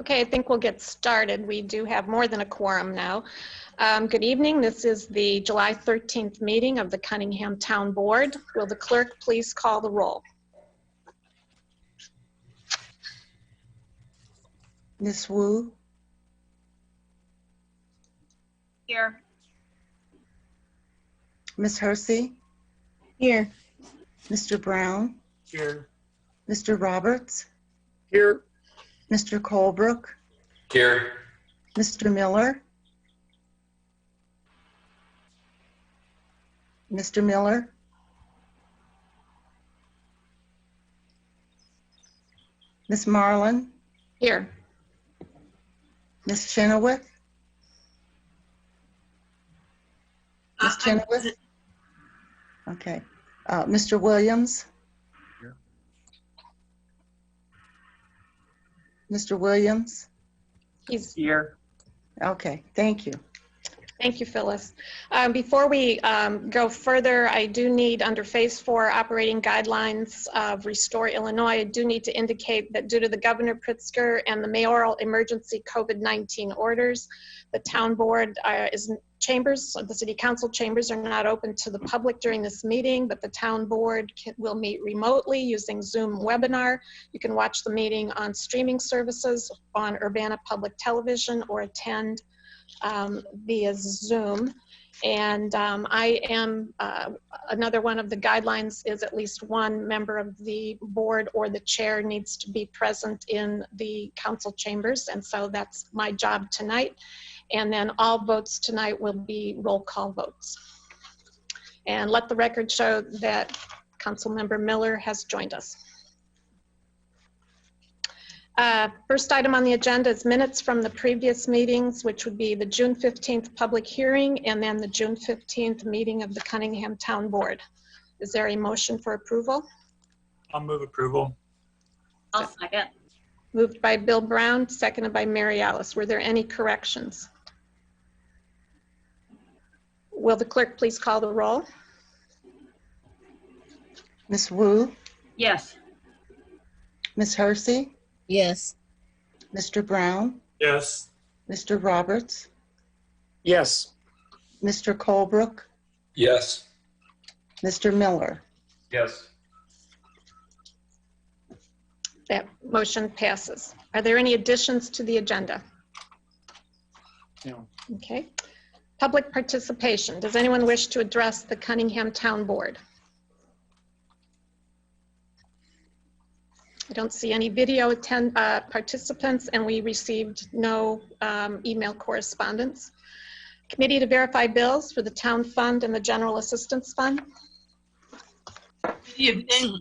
Okay, I think we'll get started. We do have more than a quorum now. Good evening. This is the July 13th meeting of the Cunningham Town Board. Will the clerk please call the roll? Ms. Wu? Here. Ms. Hersey? Here. Mr. Brown? Here. Mr. Roberts? Here. Mr. Colebrook? Here. Mr. Miller? Mr. Miller? Ms. Marlin? Here. Ms. Chenoweth? Ms. Chenoweth? Okay. Mr. Williams? Here. Mr. Williams? He's Here. Okay, thank you. Thank you, Phyllis. Before we go further, I do need, under Phase 4 operating guidelines of Restore Illinois, I do need to indicate that due to the Governor Pritzker and the mayoral emergency COVID-19 orders, the town board chambers, the city council chambers are not open to the public during this meeting, but the town board will meet remotely using Zoom webinar. You can watch the meeting on streaming services on Urbana Public Television or attend via Zoom. And I am, another one of the guidelines is at least one member of the board or the chair needs to be present in the council chambers. And so that's my job tonight. And then all votes tonight will be roll call votes. And let the record show that Councilmember Miller has joined us. First item on the agenda is minutes from the previous meetings, which would be the June 15th public hearing and then the June 15th meeting of the Cunningham Town Board. Is there a motion for approval? I'll move approval. I'll second. Moved by Bill Brown, seconded by Mary Alice. Were there any corrections? Will the clerk please call the roll? Ms. Wu? Yes. Ms. Hersey? Yes. Mr. Brown? Yes. Mr. Roberts? Yes. Mr. Colebrook? Yes. Mr. Miller? Yes. That motion passes. Are there any additions to the agenda? No. Okay. Public participation. Does anyone wish to address the Cunningham Town Board? I don't see any video participants, and we received no email correspondence. Committee to verify bills for the Town Fund and the General Assistance Fund. Good evening.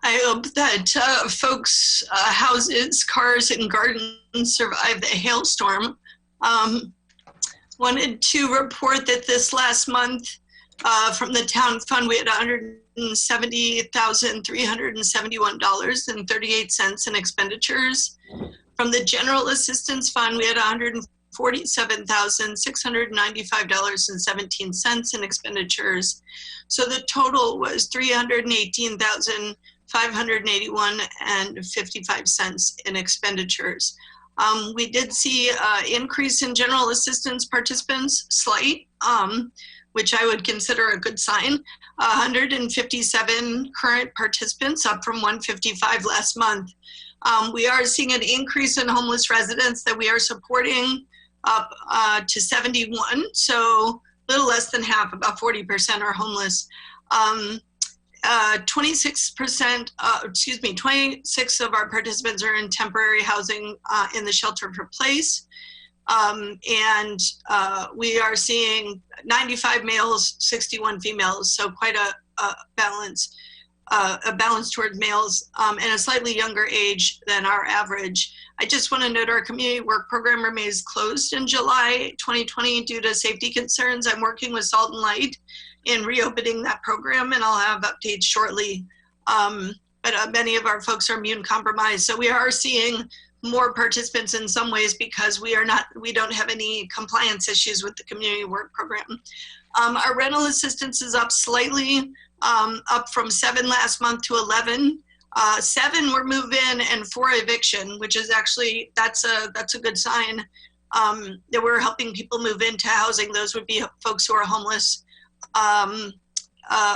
I hope that folks' houses, cars, and gardens survive the hailstorm. Wanted to report that this last month from the Town Fund, we had $170,371.38 in expenditures. From the General Assistance Fund, we had $147,695.17 in expenditures. So the total was $318,581.55 in expenditures. We did see an increase in general assistance participants, slight, which I would consider a good sign. 157 current participants, up from 155 last month. We are seeing an increase in homeless residents that we are supporting, up to 71. So a little less than half, about 40% are homeless. 26 of our participants are in temporary housing in the shelter for place. And we are seeing 95 males, 61 females, so quite a balance towards males, and a slightly younger age than our average. I just want to note our community work program remains closed in July 2020 due to safety concerns. I'm working with Salt and Light in reopening that program, and I'll have updates shortly. But many of our folks are immune compromised, so we are seeing more participants in some ways because we don't have any compliance issues with the community work program. Our rental assistance is up slightly, up from 7 last month to 11. 7 were move-in and 4 eviction, which is actually, that's a good sign that we're helping people move into housing. Those would be folks who are homeless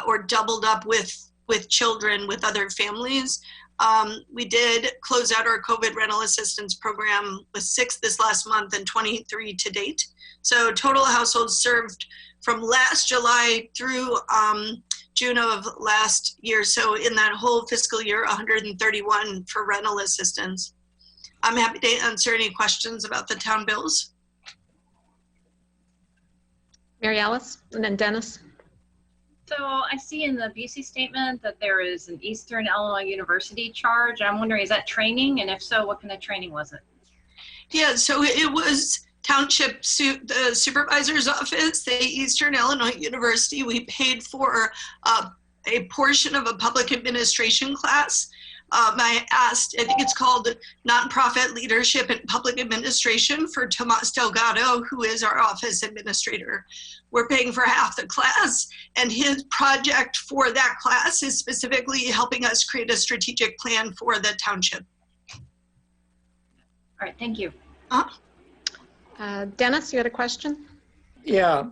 or doubled up with children with other families. We did close out our COVID rental assistance program with 6 this last month and 23 to date. So total households served from last July through June of last year. So in that whole fiscal year, 131 for rental assistance. I'm happy to answer any questions about the town bills. Mary Alice, and then Dennis. So I see in the BC statement that there is an Eastern Illinois University charge. I'm wondering, is that training? And if so, what kind of training was it? Yeah, so it was Township, the supervisor's office, the Eastern Illinois University. We paid for a portion of a public administration class. I think it's called Nonprofit Leadership and Public Administration for Tomas Delgado, who is our office administrator. We're paying for half the class, and his project for that class is specifically helping us create a strategic plan for the township. All right, thank you. Dennis, you had a question? Yeah.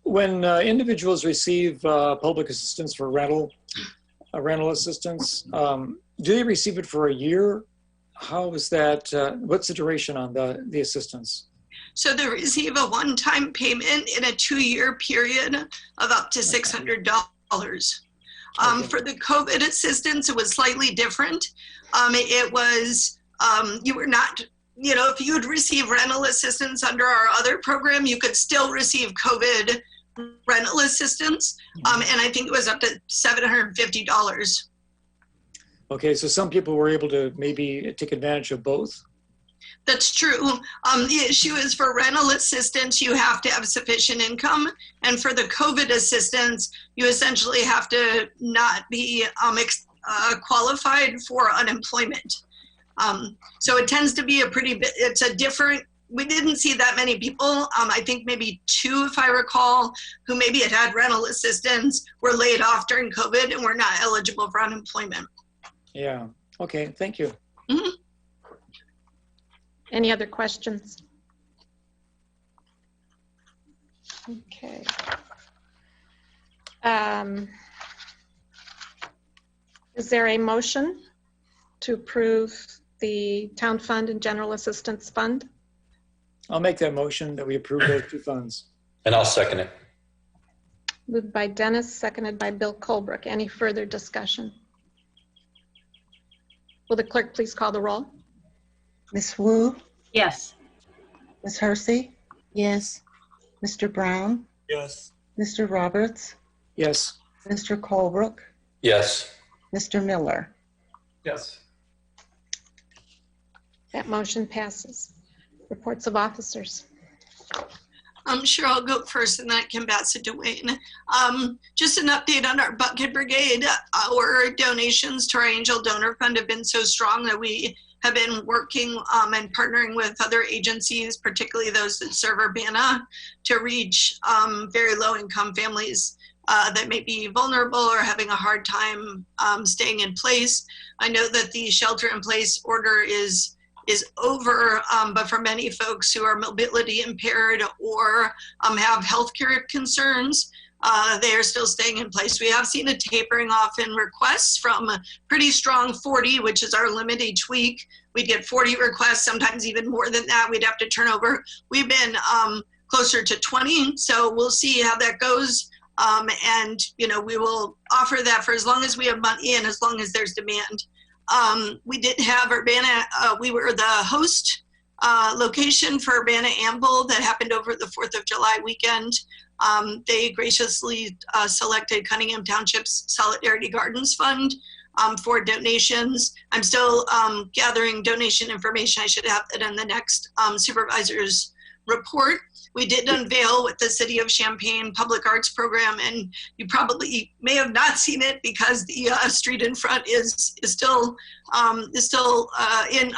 When individuals receive public assistance for rental assistance, do they receive it for a year? How is that? What's the duration on the assistance? So they receive a one-time payment in a 2-year period of up to $600. For the COVID assistance, it was slightly different. It was, you were not, if you would receive rental assistance under our other program, you could still receive COVID rental assistance. And I think it was up to $750. Okay, so some people were able to maybe take advantage of both? That's true. The issue is for rental assistance, you have to have sufficient income. And for the COVID assistance, you essentially have to not be qualified for unemployment. So it tends to be it's a different, we didn't see that many people. I think maybe 2, if I recall, who maybe had rental assistance, were laid off during COVID and were not eligible for unemployment. Yeah, okay, thank you. Mm-hmm. Any other questions? Okay. Is there a motion to approve the town fund and general assistance fund? I'll make that motion that we approve those 2 funds. And I'll second it. Moved by Dennis, seconded by Bill Colebrook. Any further discussion? Will the clerk please call the roll? Ms. Wu, Yes. Ms. Hersey, Yes. Mr. Brown, Yes. Mr. Roberts, Yes. Mr. Colebrook, Yes. Mr. Miller. Yes. That motion passes. Reports of officers. I'm sure I'll go first and then I can pass it to Wayne. Just an update on our Bucket Brigade. Our donations to our Angel Donor Fund have been so strong that we have been working and partnering with other agencies, particularly those that serve Urbana, to reach very low-income families that may be vulnerable or having a hard time staying in place. I know that the shelter-in-place order is over, but for many folks who are mobility impaired or have healthcare concerns, they are still staying in place. We have seen a tapering off in requests from a pretty strong 40, which is our limit each week. We'd get 40 requests, sometimes even more than that. We'd have to turn over. We've been closer to 20, so we'll see how that goes. And we will offer that for as long as we have money and as long as there's demand. We did have Urbana, we were the host location for Urbana Amble that happened over the 4th of July weekend. They graciously selected Cunningham Township's Solidarity Gardens Fund for donations. I'm still gathering donation information. I should have that in the next supervisor's report. We did unveil with the City of Champaign Public Arts Program, and you probably may have not seen it because the street in front is still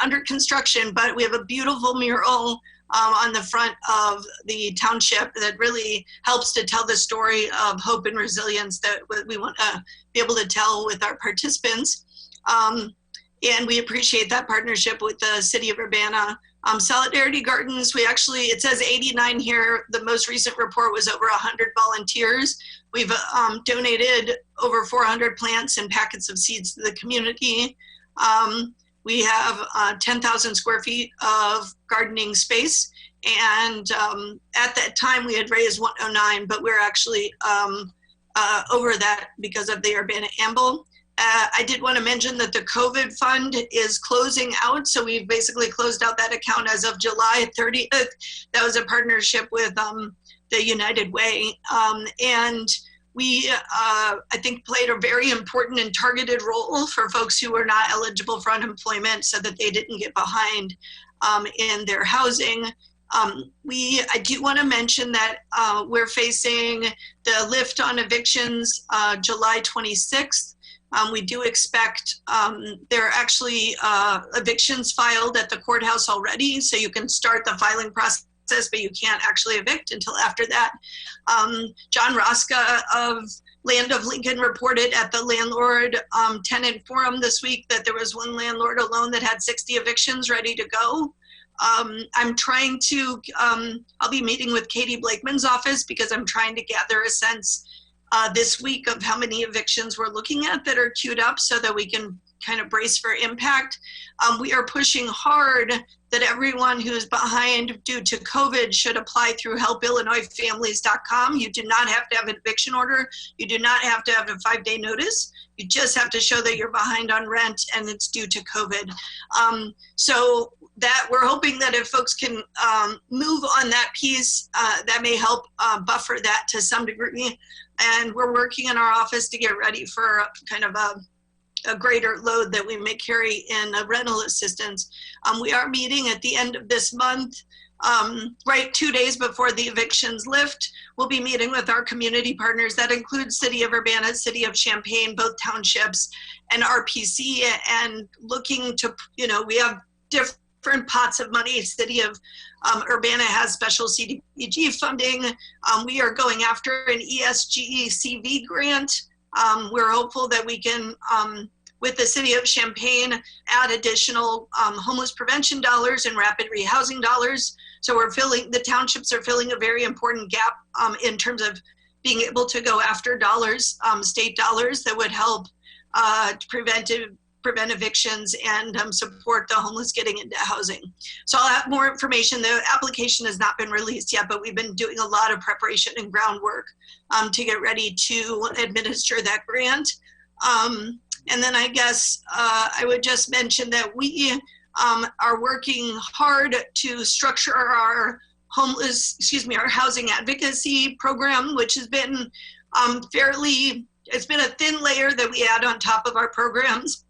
under construction, but we have a beautiful mural on the front of the township that really helps to tell the story of hope and resilience that we want to be able to tell with our participants. And we appreciate that partnership with the City of Urbana. Solidarity Gardens, it says 89 here. The most recent report was over 100 volunteers. We've donated over 400 plants and packets of seeds to the community. We have 10,000 square feet of gardening space. And at that time we had raised 109, but we're actually over that because of the Urbana Amble. I did want to mention that the COVID fund is closing out. So we've basically closed out that account as of July 30th. That was a partnership with the United Way. And we, I think, played a very important and targeted role for folks who were not eligible for unemployment so that they didn't get behind in their housing. I do want to mention that we're facing the lift on evictions July 26th. We do expect, there are actually evictions filed at the courthouse already, so you can start the filing process, but you can't actually evict until after that. John Rosca of Land of Lincoln reported at the landlord tenant forum this week that there was one landlord alone that had 60 evictions ready to go. I'm trying to, I'll be meeting with Katie Blakeman's office because I'm trying to gather a sense this week of how many evictions we're looking at that are queued up so that we can kind of brace for impact. We are pushing hard that everyone who's behind due to COVID should apply through helpillinoisfamilies.com. You do not have to have an eviction order. You do not have to have a 5-day notice. You just have to show that you're behind on rent and it's due to COVID. So that we're hoping that if folks can move on that piece, that may help buffer that to some degree. And we're working in our office to get ready for kind of a greater load that we may carry in rental assistance. We are meeting at the end of this month, right 2 days before the evictions lift. We'll be meeting with our community partners. That includes City of Urbana, City of Champaign, both townships, and RPC, and looking to, we have different pots of money. City of Urbana has special CDBG funding. We are going after an ESG CV grant. We're hopeful that we can, with the City of Champaign, add additional homeless prevention dollars and rapid rehousing dollars. So the townships are filling a very important gap in terms of being able to go after dollars, state dollars that would help prevent evictions and support the homeless getting into housing. So I'll have more information. The application has not been released yet, but we've been doing a lot of preparation and groundwork to get ready to administer that grant. And then I guess I would just mention that we are working hard to structure our our housing advocacy program, which has been it's been a thin layer that we add on top of our programs.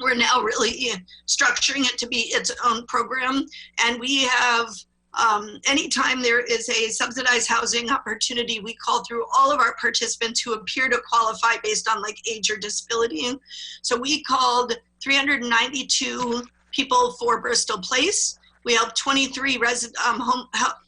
We're now really structuring it to be its own program. And we have, anytime there is a subsidized housing opportunity, we call through all of our participants who appear to qualify based on like age or disability. So we called 392 people for Bristol Place. We helped 23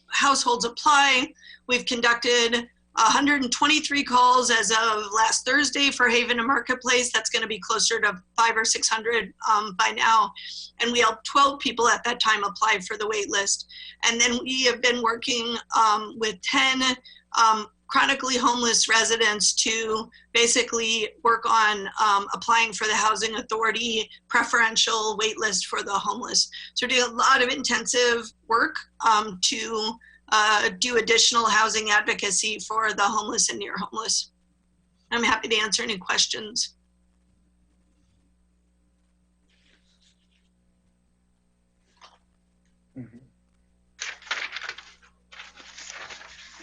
households apply. We've conducted 123 calls as of last Thursday for Haven and Marketplace. That's going to be closer to 500 or 600 by now. And we helped 12 people at that time apply for the wait list. And then we have been working with 10 chronically homeless residents to basically work on applying for the Housing Authority preferential wait list for the homeless. So we're doing a lot of intensive work to do additional housing advocacy for the homeless and near homeless. I'm happy to answer any questions.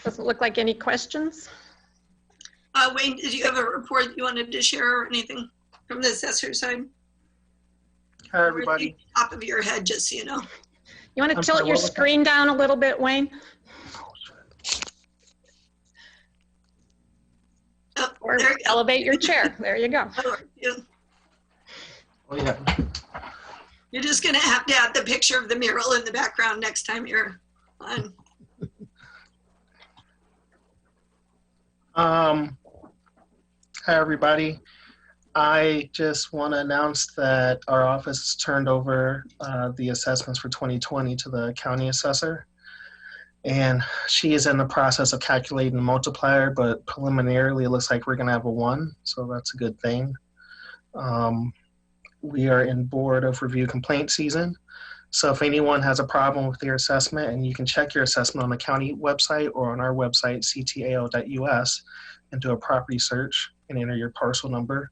Doesn't look like any questions. Wayne, did you have a report you wanted to share or anything from the assessor side? Hi, everybody. Top of your head, just so you know. You want to tilt your screen down a little bit, Wayne? Oh, Or elevate your chair. There you go. Oh, yeah. You're just going to have to add the picture of the mural in the background next time you're on. Hi, everybody. I just want to announce that our office has turned over the assessments for 2020 to the county assessor. And she is in the process of calculating the multiplier, but preliminarily it looks like we're going to have a 1. So that's a good thing. We are in board of review complaint season. So if anyone has a problem with their assessment, and you can check your assessment on the county website or on our website, ctao.us, and do a property search and enter your parcel number,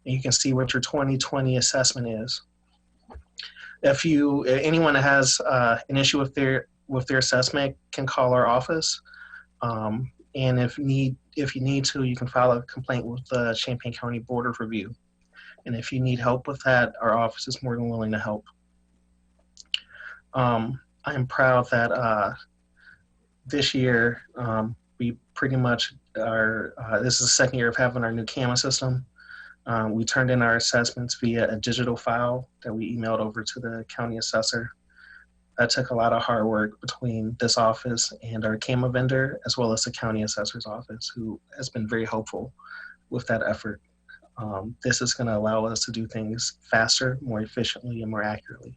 and you can see what your 2020 assessment is. If anyone that has an issue with their assessment can call our office. And if you need to, you can file a complaint with the Champaign County Board of Review. And if you need help with that, our office is more than willing to help. I am proud that this year we pretty much are, this is the second year of having our new CAMA system. We turned in our assessments via a digital file that we emailed over to the county assessor. That took a lot of hard work between this office and our CAMA vendor, as well as the county assessor's office, who has been very helpful with that effort. This is going to allow us to do things faster, more efficiently, and more accurately.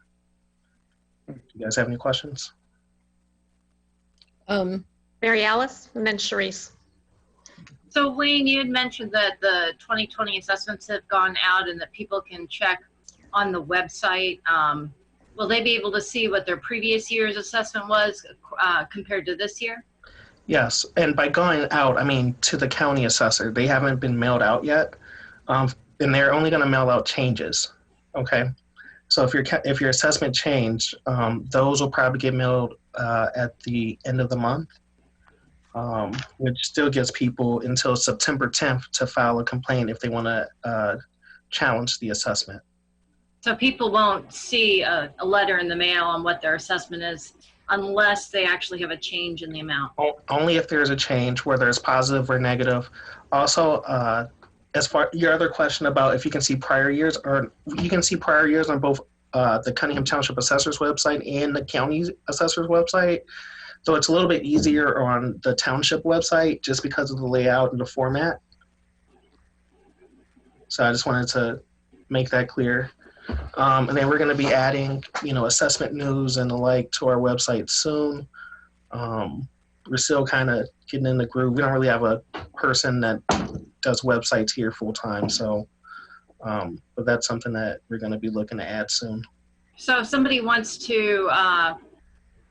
Do you guys have any questions? Mary Alice, and then Sharice. So Wayne, you had mentioned that the 2020 assessments have gone out and that people can check on the website. Will they be able to see what their previous year's assessment was compared to this year? Yes, and by going out, I mean to the county assessor. They haven't been mailed out yet, and they're only going to mail out changes. Okay, so if your assessment changed, those will probably get mailed at the end of the month, which still gives people until September 10th to file a complaint if they want to challenge the assessment. So people won't see a letter in the mail on what their assessment is unless they actually have a change in the amount. Only if there's a change, whether it's positive or negative. Also, as far your other question about if you can see prior years, or you can see prior years on both the Cunningham Township Assessor's website and the county assessor's website. So it's a little bit easier on the township website just because of the layout and the format. So I just wanted to make that clear. And then we're going to be adding, assessment news and the like to our website soon. We're still kind of getting in the groove. We don't really have a person that does websites here full time. So, but that's something that we're going to be looking to add soon. So if somebody wants to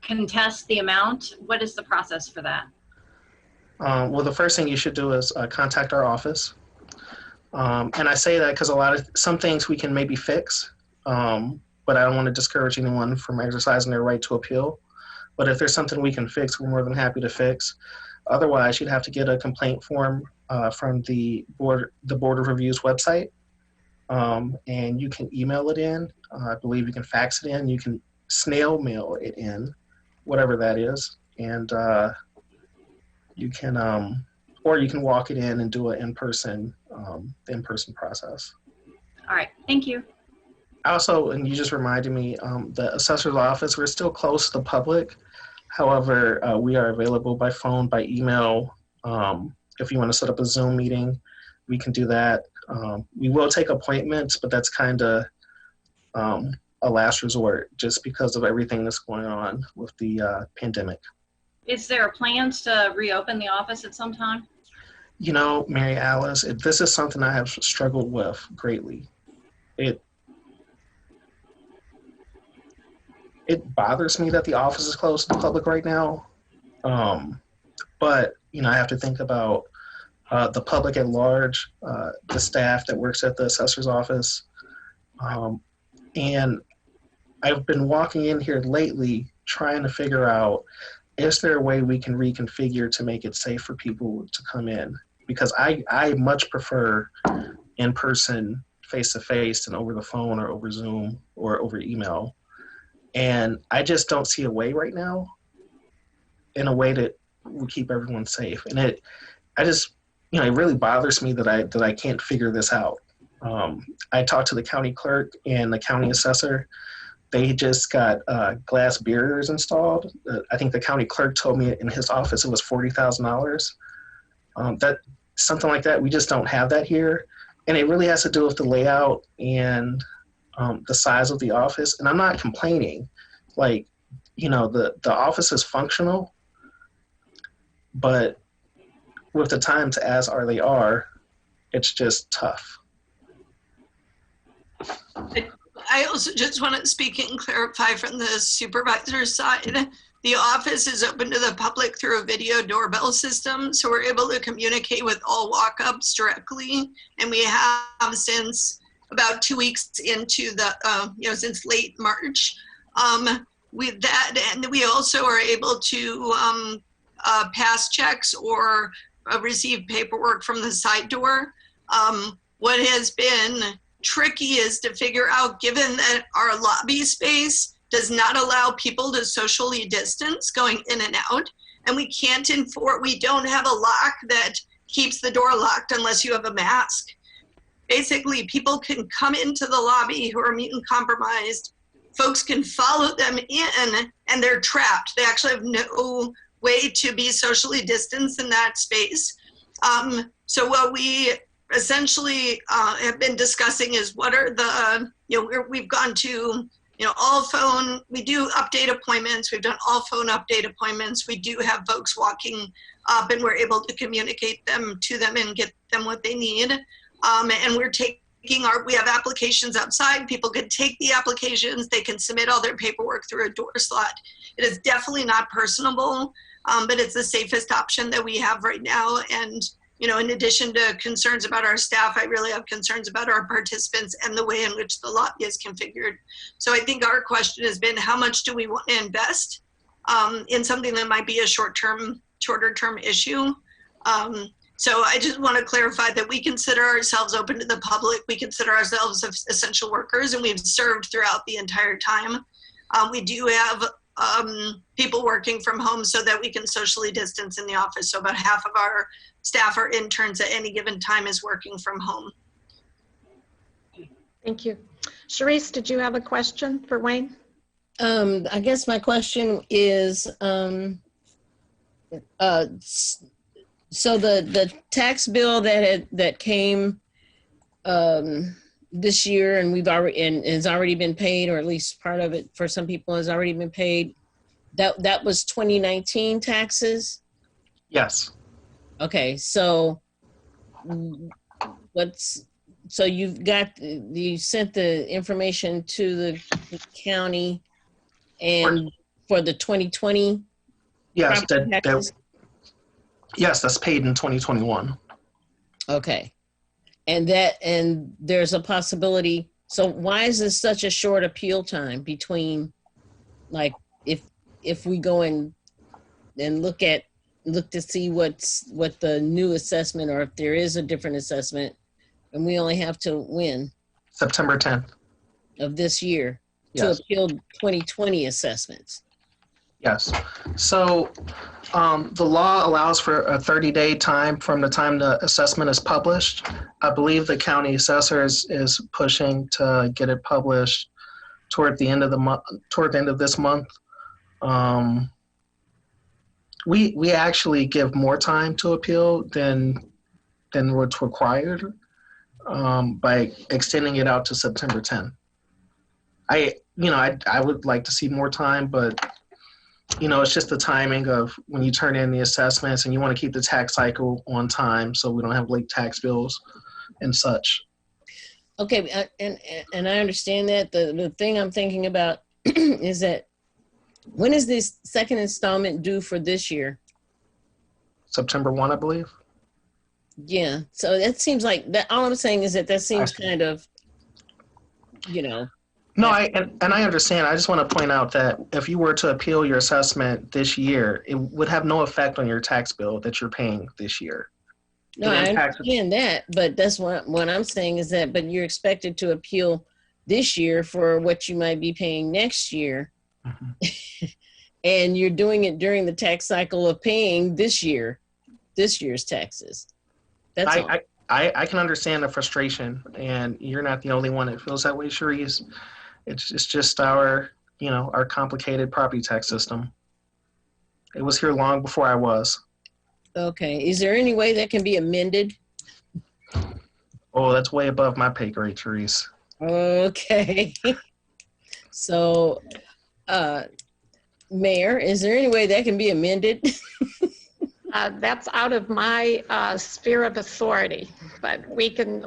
contest the amount, what is the process for that? Well, the first thing you should do is contact our office. And I say that because some things we can maybe fix, but I don't want to discourage anyone from exercising their right to appeal. But if there's something we can fix, we're more than happy to fix. Otherwise, you'd have to get a complaint form from the Board of Review's website, and you can email it in. I believe you can fax it in. You can snail mail it in, whatever that is, and you can, or you can walk it in and do an in-person process. All right, thank you. Also, and you just reminded me, the assessor's office, we're still close to the public. However, we are available by phone, by email. If you want to set up a Zoom meeting, we can do that. We will take appointments, but that's kind of a last resort just because of everything that's going on with the pandemic. Is there plans to reopen the office at some time? Mary Alice, this is something I have struggled with greatly. It bothers me that the office is closed to the public right now. But, I have to think about the public at large, the staff that works at the assessor's office. And I've been walking in here lately trying to figure out, is there a way we can reconfigure to make it safe for people to come in? Because I much prefer in-person, face-to-face than over the phone or over Zoom or over email. And I just don't see a way right now in a way that will keep everyone safe. And it really bothers me that I can't figure this out. I talked to the county clerk and the county assessor. They just got glass barriers installed. I think the county clerk told me in his office it was $40,000. That something like that. We just don't have that here. And it really has to do with the layout and the size of the office. And I'm not complaining. Like, you know, the office is functional, but with the times as they are, it's just tough. I also just want to speak and clarify from the supervisor's side. The office is open to the public through a video doorbell system, so we're able to communicate with all walk-ups directly. And we have since about 2 weeks into the, since late March. With that, and we also are able to pass checks or receive paperwork from the side door. What has been tricky is to figure out, given that our lobby space does not allow people to socially distance going in and out, and we can't enforce, we don't have a lock that keeps the door locked unless you have a mask. Basically, people can come into the lobby who are immune compromised. Folks can follow them in and they're trapped. They actually have no way to be socially distanced in that space. So what we essentially have been discussing is what are the, we've gone to, all phone, we do update appointments. We've done all phone update appointments. We do have folks walking up and we're able to communicate to them and get them what they need. And we're we have applications outside. People can take the applications. They can submit all their paperwork through a door slot. It is definitely not personable, but it's the safest option that we have right now. And, in addition to concerns about our staff, I really have concerns about our participants and the way in which the lobby is configured. So I think our question has been, how much do we want to invest in something that might be a shorter term issue? So I just want to clarify that we consider ourselves open to the public. We consider ourselves essential workers, and we've served throughout the entire time. We do have people working from home so that we can socially distance in the office. So about half of our staff or interns at any given time is working from home. Thank you. Sharice, did you have a question for Wayne? I guess my question is, so the tax bill that came this year, and has already been paid, or at least part of it for some people has already been paid. That was 2019 taxes. Yes. Okay, so you sent the information to the county, and for the 2020. Yes, taxes? Yes, that's paid in 2021. Okay. And there's a possibility. So why is this such a short appeal time between, like, if we go and look to see what the new assessment, or if there is a different assessment, and we only have to win September 10th of this year Yes. to appeal 2020 assessments? Yes. So the law allows for a 30-day time from the time the assessment is published. I believe the county assessor is pushing to get it published toward the end of this month. We actually give more time to appeal than what's required by extending it out to September 10th. I would like to see more time, but it's just the timing of when you turn in the assessments, and you want to keep the tax cycle on time so we don't have late tax bills and such. Okay, and I understand that. The thing I'm thinking about is that, when is this second installment due for this year? September 1, I believe. Yeah, so that seems like that. All I'm saying is that seems kind of, No, I understand. I just want to point out that if you were to appeal your assessment this year, it would have no effect on your tax bill that you're paying this year. No, I understand that, but that's what I'm saying is that, but you're expected to appeal this year for what you might be paying next year. Mm-hmm. And you're doing it during the tax cycle of paying this year's taxes. That's all. I can understand the frustration, and you're not the only one that feels that way, Sharice. It's just our complicated property tax system. It was here long before I was. Okay. Is there any way that can be amended? Oh, that's way above my pay grade, Therese. Okay. So, Mayor, is there any way that can be amended? That's out of my sphere of authority, but we can,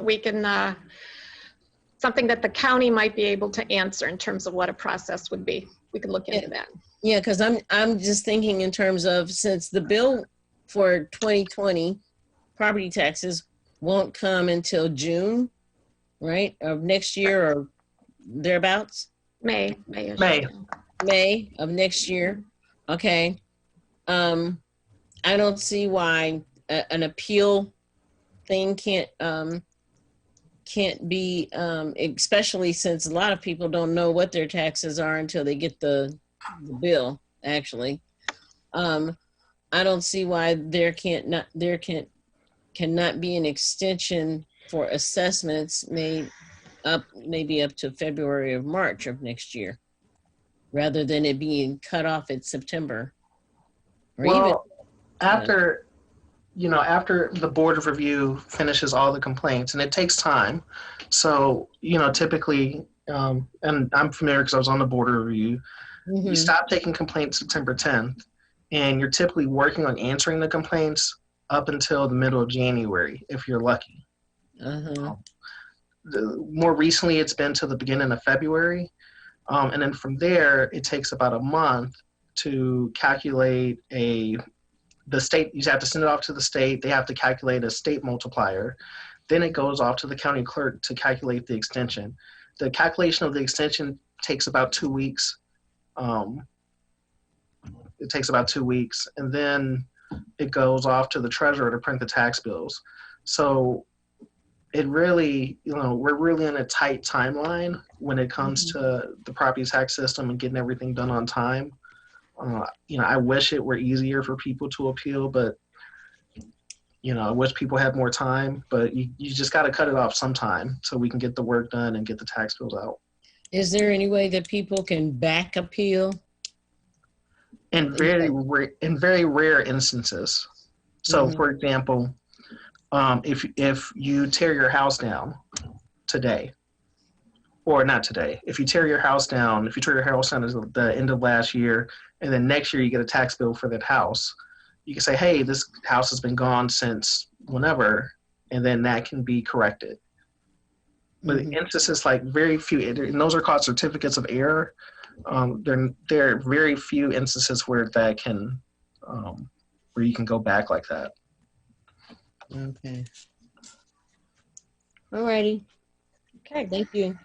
something that the county might be able to answer in terms of what a process would be. We can look into that. Yeah, because I'm just thinking in terms of, since the bill for 2020 property taxes won't come until June, right, of next year or thereabouts? May. May of next year. Okay. I don't see why an appeal thing can't be, especially since a lot of people don't know what their taxes are until they get the bill, actually. I don't see why there cannot be an extension for assessments made up, maybe up to February or March of next year, rather than it being cut off in September. Or Well, after the board of review finishes all the complaints, and it takes time. So, typically, and I'm familiar because I was on the board of review, you stop taking complaints September 10th, and you're typically working on answering the complaints up until the middle of January, if you're lucky. More recently, it's been to the beginning of February. And then from there, it takes about a month to calculate the state. You have to send it off to the state. They have to calculate a state multiplier. Then it goes off to the county clerk to calculate the extension. The calculation of the extension takes about 2 weeks. It takes about 2 weeks. And then it goes off to the treasurer to print the tax bills. So it really, we're really in a tight timeline when it comes to the property tax system and getting everything done on time. I wish it were easier for people to appeal, but, I wish people had more time, but you just got to cut it off sometime so we can get the work done and get the tax bills out. Is there any way that people can back appeal? In very rare instances. So, for example, if you tear your house down today, or not today, if you tear your house down at the end of last year, and then next year you get a tax bill for that house, you can say, hey, this house has been gone since whenever, and then that can be corrected. But instances like very few, and those are called certificates of error. There are very few instances where that can, where you can go back like that. Okay. All righty. Okay. Thank you.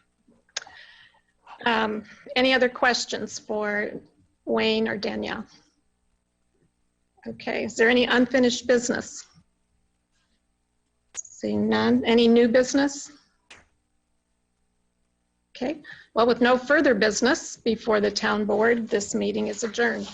Any other questions for Wayne or Danielle? Okay, is there any unfinished business? Seeing none. Any new business? Okay, well, with no further business before the town board, this meeting is adjourned.